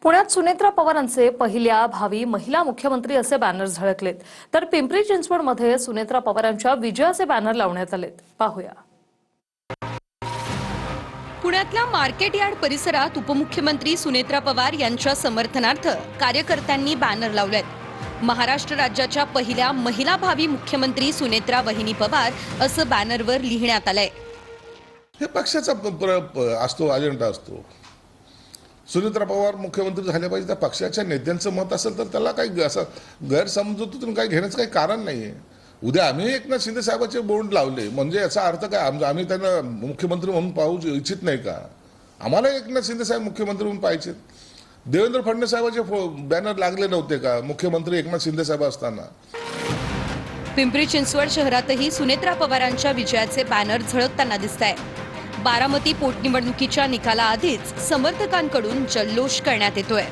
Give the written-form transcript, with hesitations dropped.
पुण्यात सुनेत्रा पवारांचे पहिल्या भावी महिला मुख्यमंत्री असे बॅनर झळकलेत, तर पिंपरी चिंचवडमध्ये सुनेत्रा पवारांच्या विजयाचे बॅनर लावण्यात आलेत. पाहूया. पुण्यातल्या मार्केट यार्ड परिसरात उपमुख्यमंत्री सुनेत्रा पवार यांच्या समर्थनार्थ कार्यकर्त्यांनी बॅनर लावलेत. महाराष्ट्र राज्याच्या पहिल्या महिला भावी मुख्यमंत्री सुनेत्रा वहिनी पवार असं बॅनरवर लिहिण्यात आलंय. हे पक्षाचा असतो, अजेंडा असतो. सुनेत्रा पवार मुख्यमंत्री झाल्या पाहिजे, त्या पक्षाच्या नेत्यांचं मत असेल तर त्याला काही असं गैरसमजुतीतून काही घेण्याचं काही कारण नाहीये. उद्या आम्ही एकनाथ शिंदे साहेबांचे बोर्ड लावले म्हणजे याचा अर्थ काय आम्ही त्यांना मुख्यमंत्री म्हणून पाहू इच्छित नाही का? आम्हाला एकनाथ शिंदे साहेब मुख्यमंत्री म्हणून पाहिजेत. देवेंद्र फडणवीस साहेबांचे बॅनर लागले नव्हते का मुख्यमंत्री एकनाथ शिंदे साहेब असताना? पिंपरी चिंचवड शहरातही सुनेत्रा पवारांच्या विजयाचे बॅनर झळकताना दिसताय. बारामती पोटनिवडणुकीच्या निकालाआधीच समर्थकांकडून जल्लोष करण्यात येतोय.